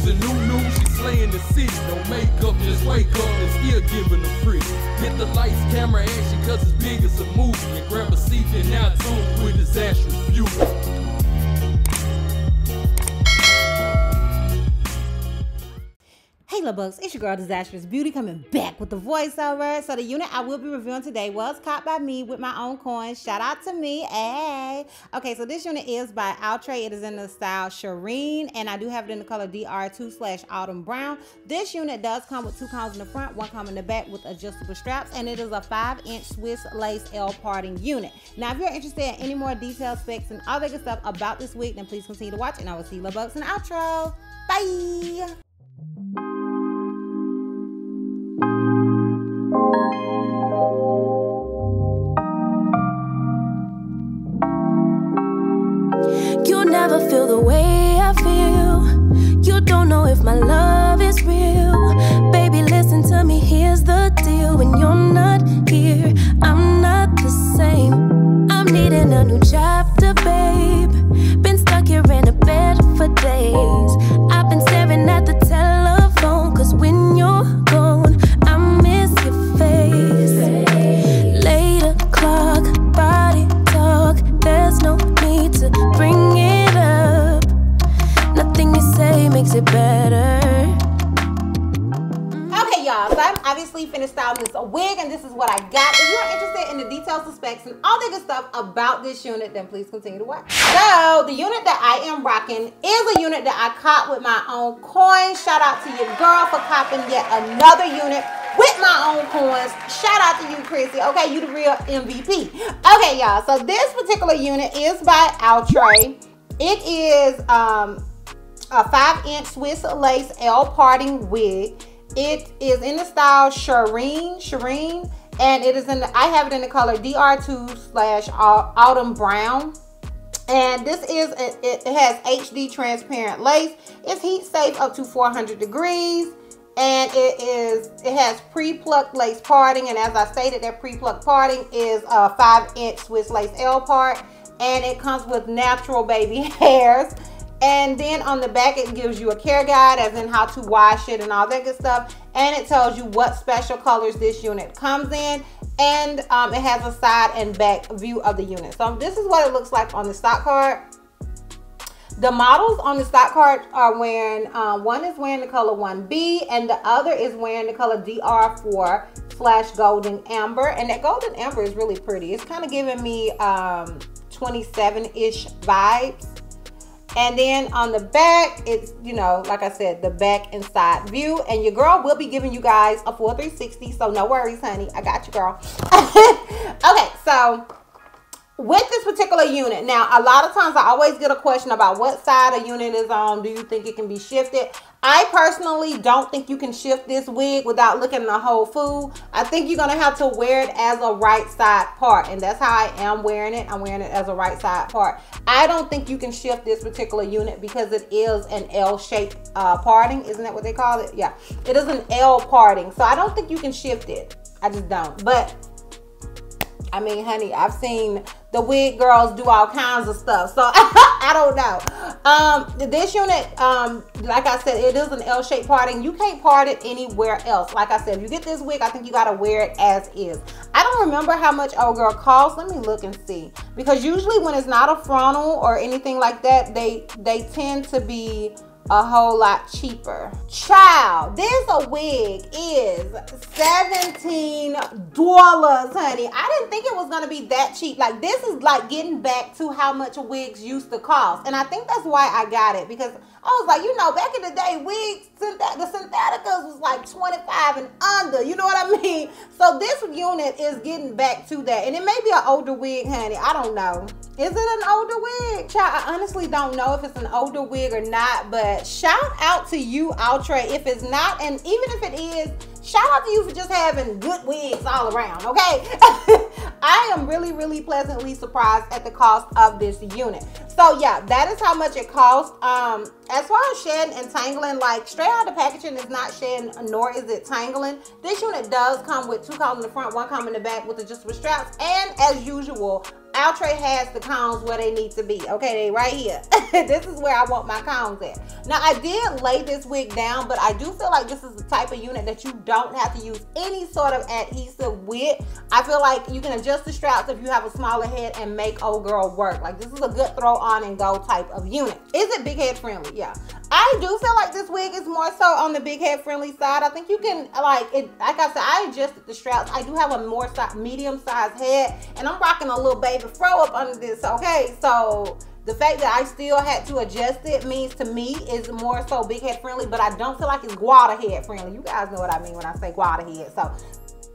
the new, she slaying the city. No makeup, just wake up and still giving them pretty. Hit the lights, camera, action, cause it's big as a movie. And grab a seat and now tune with Disastrous Beauty. Hey little bugs, it's your girl Disastrous Beauty coming back with the voiceover. So the unit I will be reviewing today was caught by me with my own coins. Shout out to me, hey. Okay, so this unit is by Outre. It is in the style Shireen, and I do have it in the color DR2/Autumn Brown. This unit does come with 2 combs in the front, 1 comb in the back with adjustable straps, and it is a 5-inch Swiss lace L parting unit. Now, if you're interested in any more detailed specs and all that good stuff about this wig, then please continue to watch, and I will see you little bugs in the outro. Bye! You never feel the way I feel. You don't know if my love is real. Baby, listen to me, here's the deal. When you're not here, I'm not the same. I'm needing a new chapter, babe. Been stuck here in a bed for days. I've been staring at the telephone, cause when you're gone, I miss your face. 8 o'clock, body talk. There's no need to bring it up. Nothing you say makes it better. Okay, y'all, so I'm obviously finished styling this wig, and this is what I got. If you're interested in the details, the specs, and all the good stuff about this unit, then please continue to watch. So the unit that I am rocking is a unit that I caught with my own coins. Shout out to your girl for copping yet another unit with my own coins. Shout out to you, Chrissy. Okay, you the real MVP. Okay, y'all, so this particular unit is by Outre. It is a 5-inch Swiss lace L parting wig. It is in the style Shireen, and it is in the, I have it in the color DR2/Autumn Brown. And this is, it has HD transparent lace. It's heat safe up to 400 degrees. And it has pre-plucked lace parting, and as I stated, that pre-plucked parting is a 5-inch Swiss lace L part, and it comes with natural baby hairs. And then on the back, it gives you a care guide, as in how to wash it and all that good stuff, and it tells you what special colors this unit comes in, and it has a side and back view of the unit. So this is what it looks like on the stock card. The models on the stock card are wearing, one is wearing the color 1B, and the other is wearing the color DR4/Golden Amber. And that Golden Amber is really pretty. It's kind of giving me 27-ish vibes. And then on the back, it's, you know, like I said, the back and side view. And your girl will be giving you guys a full 360, so no worries, honey. I got you, girl. Okay, so with this particular unit, now a lot of times I always get a question about what side a unit is on. Do you think it can be shifted? I personally don't think you can shift this wig without looking at the whole food. I think you're gonna have to wear it as a right side part, and that's how I am wearing it. I'm wearing it as a right side part. I don't think you can shift this particular unit because it is an L-shaped parting. Isn't that what they call it? Yeah, it is an L parting, so I don't think you can shift it. I just don't. But I mean, honey, I've seen the wig girls do all kinds of stuff, so I don't know. This unit, like I said, it is an L-shaped parting. You can't part it anywhere else. Like I said, if you get this wig, I think you gotta wear it as is. I don't remember how much old girl costs. Let me look and see, because usually when it's not a frontal or anything like that, they tend to be a whole lot cheaper. Child, this wig is $17, honey. I didn't think it was gonna be that cheap. Like, this is like getting back to how much wigs used to cost, and I think that's why I got it, because I was like, you know, back in the day, wigs, the syntheticals was like 25 and under, you know what I mean? So this unit is getting back to that, and it may be an older wig, honey. I don't know. Is it an older wig? Child, I honestly don't know if it's an older wig or not, but shout out to you, Outre, if it's not, and even if it is, shout out to you for just having good wigs all around, okay? I am really, really pleasantly surprised at the cost of this unit. So yeah, that is how much it costs. As far as shedding and tangling, like straight out of the packaging is not shedding, nor is it tangling. This unit does come with 2 combs in the front, 1 comb in the back with adjustable straps, and as usual, Outre has the combs where they need to be. Okay, they right here. This is where I want my combs at. Now, I did lay this wig down, but I do feel like this is the type of unit that you don't have to use any sort of adhesive with. I feel like you can adjust the straps if you have a smaller head and make old girl work. Like, this is a good throw on and go type of unit. Is it big head friendly? Yeah. I do feel like this wig is more so on the big head friendly side. I think you can, like I said, I adjusted the straps. I do have a more medium sized head, and I'm rocking a little baby fro up under this, okay? So the fact that I still had to adjust it means to me is more so big head friendly, but I don't feel like it's guada head friendly. You guys know what I mean when I say guada head. So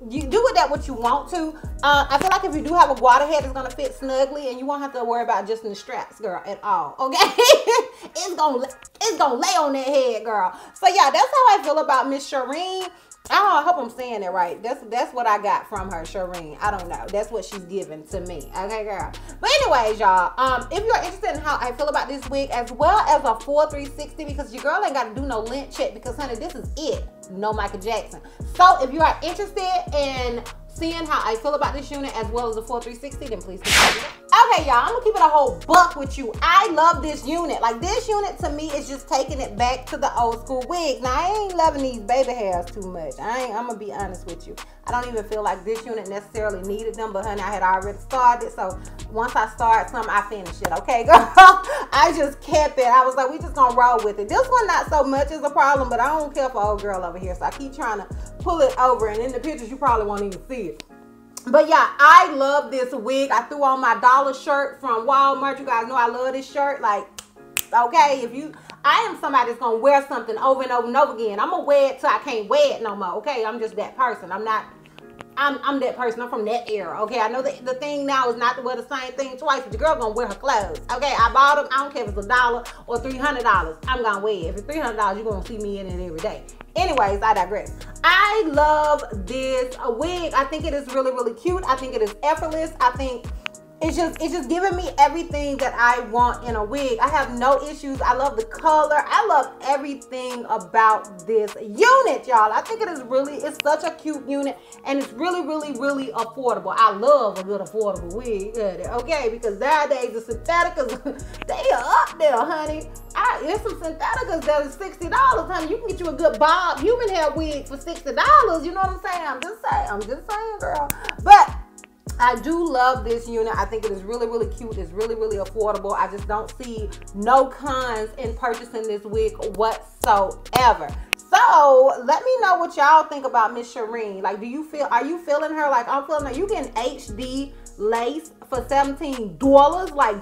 you do with that what you want to. I feel like if you do have a guada head, it's gonna fit snugly, and you won't have to worry about adjusting the straps, girl, at all. Okay, it's gonna lay on that head, girl. So yeah, that's how I feel about Miss Shireen. I hope I'm saying it right. That's what I got from her, Shireen. I don't know. That's what she's giving to me. Okay, girl. But anyways, y'all, if you're interested in how I feel about this wig, as well as a full 360, because your girl ain't got to do no lint check, because honey, this is it. No Michael Jackson. So if you are interested in seeing how I feel about this unit as well as the full 360, then please consider it. Okay, y'all, I'm gonna keep it a whole buck with you. I love this unit. Like, this unit to me is just taking it back to the old school wigs. Now, I ain't loving these baby hairs too much. I'm gonna be honest with you. I don't even feel like this unit necessarily needed them, but honey, I had already started, so once I start something, I finish it, okay, girl? I just kept it. I was like, we just gonna roll with it. This one, not so much is a problem, but I don't care for old girl over here, so I keep trying to pull it over, and in the pictures, you probably won't even see it. But yeah, I love this wig. I threw on my dollar shirt from Walmart. You guys know I love this shirt. Like, okay, I am somebody that's gonna wear something over and over and over again. I'm gonna wear it till I can't wear it no more. Okay, I'm just that person. I'm that person. I'm from that era. Okay, I know that the thing now is not to wear the same thing twice, but the girl gonna wear her clothes. Okay, I bought them. I don't care if it's $1 or $300. I'm gonna wear it. If it's $300, you're gonna see me in it every day. Anyways, I digress. I love this wig. I think it is really, really cute. I think it is effortless. I think it's just giving me everything that I want in a wig. I have no issues. I love the color. I love everything about this unit, y'all. I think it's such a cute unit, and it's really, really, really affordable. I love a good affordable wig, okay? Because nowadays the syntheticals, they are up there, honey. There's some syntheticals that is $60, honey. You can get you a good bob human hair wig for $60. You know what I'm saying? I'm just saying, girl. But I do love this unit. I think it is really, really cute. It's really, really affordable. I just don't see no cons in purchasing this wig whatsoever. So let me know what y'all think about Miss Shireen. Like, are you feeling her like I'm feeling her? You getting HD lace for $17? Like,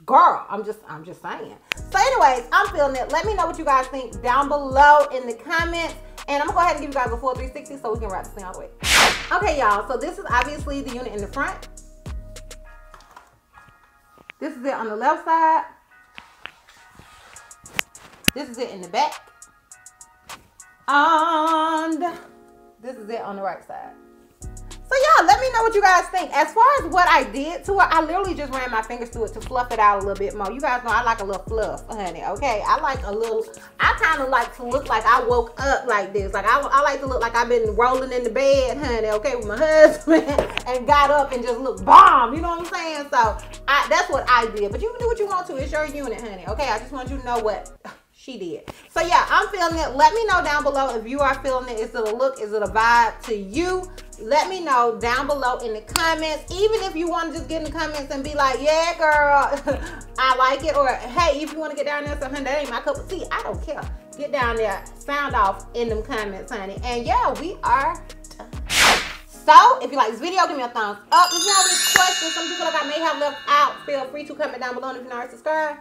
girl, I'm just saying. So anyways, I'm feeling it. Let me know what you guys think down below in the comments. And I'm gonna go ahead and give you guys a full 360 so we can wrap this thing all the way. Okay, y'all, so this is obviously the unit in the front. This is it on the left side. This is it in the back. And this is it on the right side. So yeah, let me know what you guys think. As far as what I did to it, I literally just ran my fingers through it to fluff it out a little bit more. You guys know I like a little fluff, honey, okay? I kind of like to look like I woke up like this. Like, I like to look like I've been rolling in the bed, honey, okay, with my husband, and got up and just looked bomb, you know what I'm saying? So that's what I did. But you can do what you want to. It's your unit, honey, okay? I just want you to know what she did. So yeah, I'm feeling it. Let me know down below if you are feeling it. Is it a look? Is it a vibe to you? Let me know down below in the comments. Even if you want to just get in the comments and be like, yeah, girl, I like it. Or, hey, if you want to get down there and say, honey, that ain't my cup of tea. I don't care. Get down there. Sound off in them comments, honey. And yeah, we are done. So, if you like this video, give me a thumbs up. If you have any questions, something you feel like I may have left out, feel free to comment down below. And if you're not already subscribed,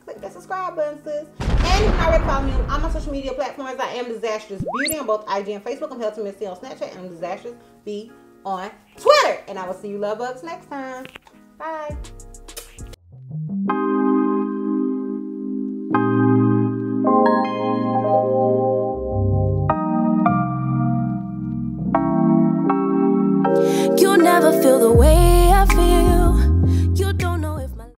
click that subscribe button, sis. And if you're not already following me on all my social media platforms, I am DizastrousBeauty on both IG and Facebook. I'm Helton Missy on Snapchat, and I'm DizastrousB on Twitter. And I will see you love bugs next time. Bye.